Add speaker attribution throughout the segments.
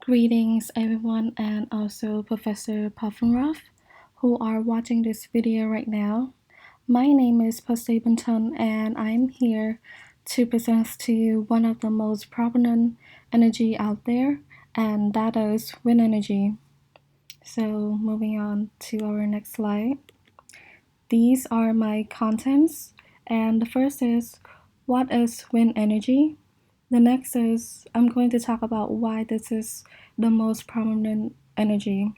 Speaker 1: Greetings everyone and also Professor Puffenruff who are watching this video right now. My name is Pasabenton and I'm here to present to you one of the most prominent energy out there, and that is wind energy. So moving on to our next slide. These are my contents, and the first is what is wind energy? The next is I'm going to talk about why this is the most prominent energy.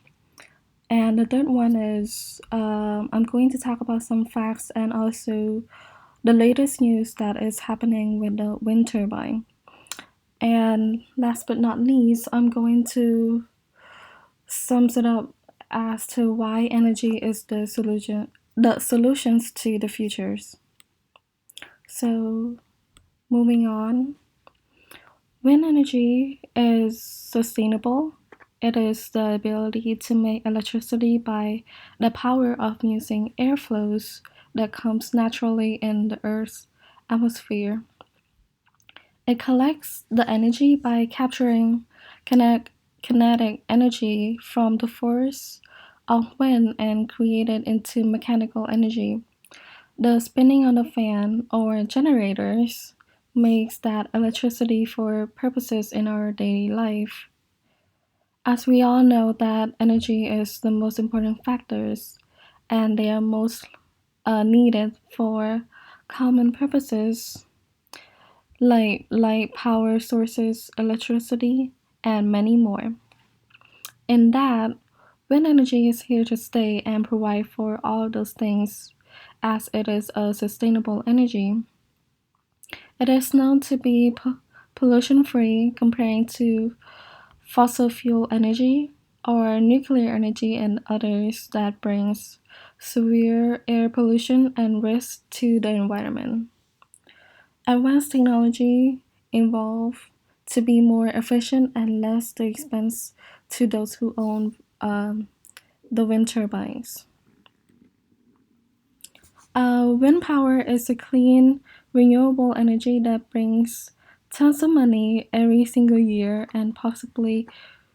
Speaker 1: And the third one is I'm going to talk about some facts and also the latest news that is happening with the wind turbine. And last but not least, I'm going to sum it up as to why energy is the solutions to the futures. So moving on. Wind energy is sustainable. It is the ability to make electricity by the power of using airflows that comes naturally in the Earth's atmosphere. It collects the energy by capturing kinetic energy from the force of wind and create it into mechanical energy. The spinning on the fan or generators makes that electricity for purposes in our daily life. As we all know that energy is the most important factors and they are most needed for common purposes like light power sources, electricity, and many more. In that, wind energy is here to stay and provide for all those things as it is a sustainable energy. It is known to be pollution-free comparing to fossil fuel energy or nuclear energy and others that brings severe air pollution and risk to the environment. Advanced technology evolve to be more efficient and less the expense to those who own the wind turbines. Wind power is a clean, renewable energy that brings tons of money every single year and possibly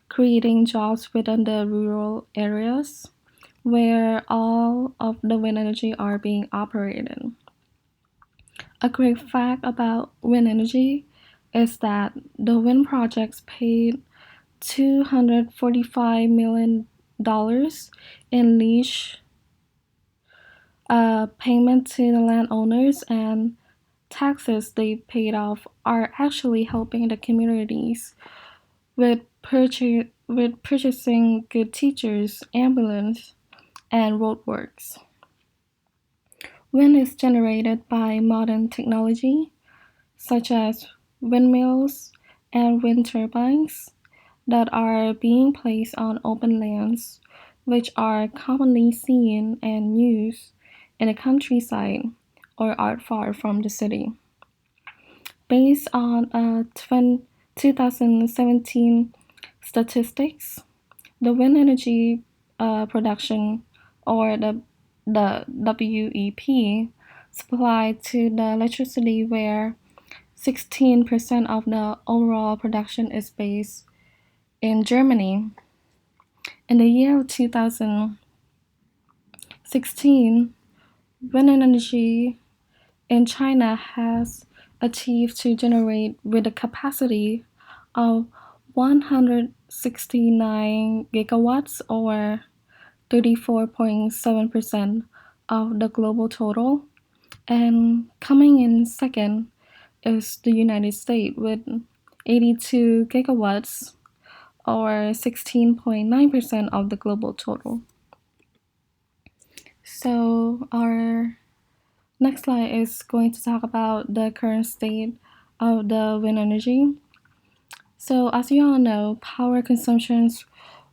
Speaker 1: creating jobs within the rural areas where all of the wind energy are being operated. A great fact about wind energy is that the wind projects paid $245 million in lease payment to the landowners, and taxes they paid off are actually helping the communities with purchasing good teachers, ambulance, and roadworks. Wind is generated by modern technology such as windmills and wind turbines that are being placed on open lands, which are commonly seen and used in the countryside or are far from the city. Based on 2017 statistics, the wind energy production or the WEP supplied to the electricity where 16% of the overall production is based in Germany. In the year of 2016, wind energy in China has achieved to generate with a capacity of 169 gigawatts or 34.7% of the global total. And coming in second is the United States with 82 gigawatts or 16.9% of the global total. So our next slide is going to talk about the current state of the wind energy. So as you all know, power consumptions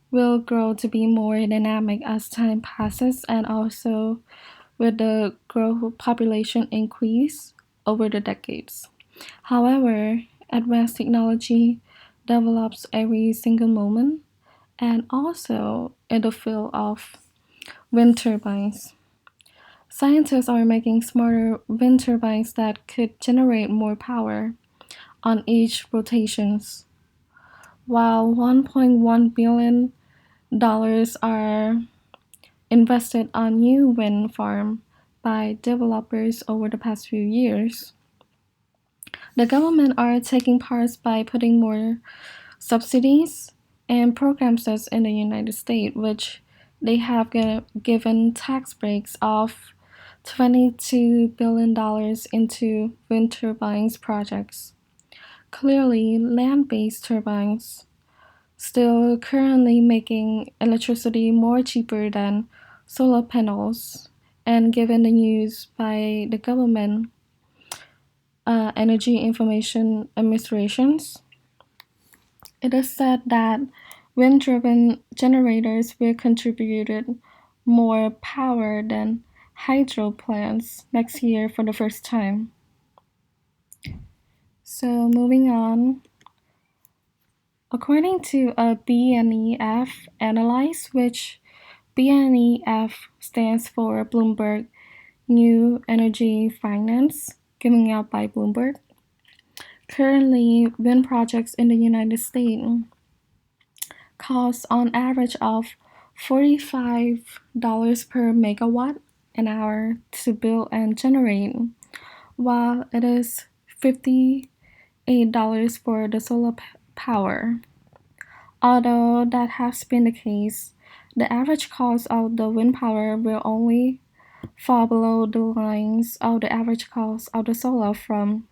Speaker 1: will grow to be more dynamic as time passes and also with the growth population increase over the decades. However, advanced technology develops every single moment and also in the field of wind turbines. Scientists are making smarter wind turbines that could generate more power on each rotations. while $1.1 billion are invested on new wind farm by developers over the past few years. The government are taking parts by putting more subsidies and programs as in the United States, which they have given tax breaks of $22 billion into wind turbines projects. Clearly, land-based turbines still currently making electricity more cheaper than solar panels, and given the news by the government Energy Information Administrations, it is said that wind-driven generators will contribute more power than hydro plants next year for the first time. So moving on, according to a BNEF analysis, which BNEF stands for Bloomberg New Energy Finance, given out by Bloomberg. Currently, wind projects in the United States cost on average of $45 per megawatt an hour to build and generate, while it is $58 for the solar power. Although that has been the case, the average cost of the wind power will only fall below the lines of the average cost of the solar from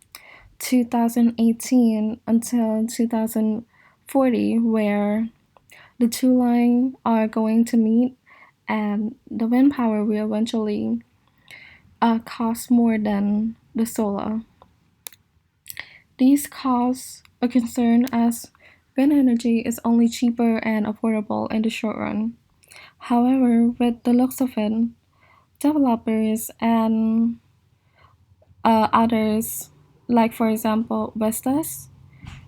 Speaker 1: 2018 until 2040, where the two lines are going to meet, and the wind power will eventually cost more than the solar. These cause a concern as wind energy is only cheaper and affordable in the short run. However, with the looks of it, developers and others, like for example Vestas,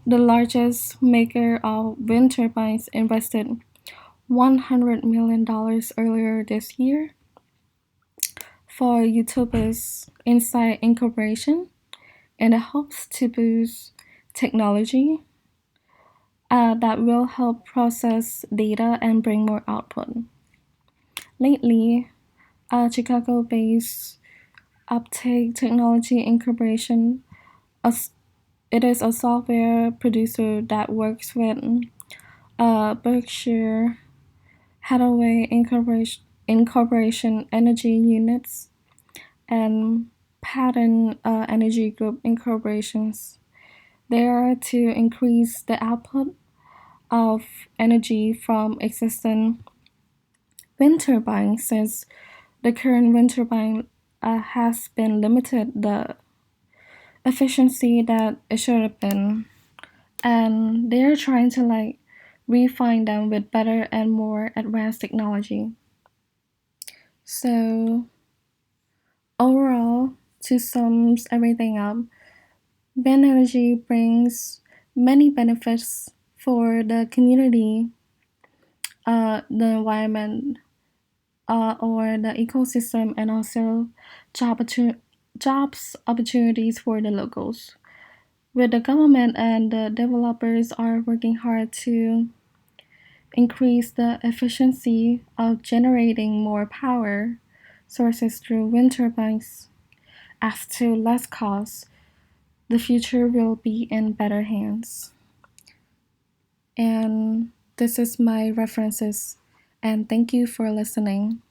Speaker 1: the largest maker of wind turbines, invested $100 million earlier this year for Utopus Insight Incorporation in the hopes to boost technology that will help process data and bring more output. Lately, a Chicago-based Uptake Technology Incorporation, it is a software producer that works with Berkshire Hathaway Incorporation Energy Units and Pattern Energy Group Incorporations. They are to increase the output of energy from existing wind turbines, since the current wind turbine has been limited the efficiency that it should have been, and they are trying to refine them with better and more advanced technology. So overall, to sum everything up, wind energy brings many benefits for the community, the environment, or the ecosystem, and also jobs opportunities for the locals. With the government and the developers are working hard to increase the efficiency of generating more power sources through wind turbines as to less cost, the future will be in better hands. And this is my references, and thank you for listening.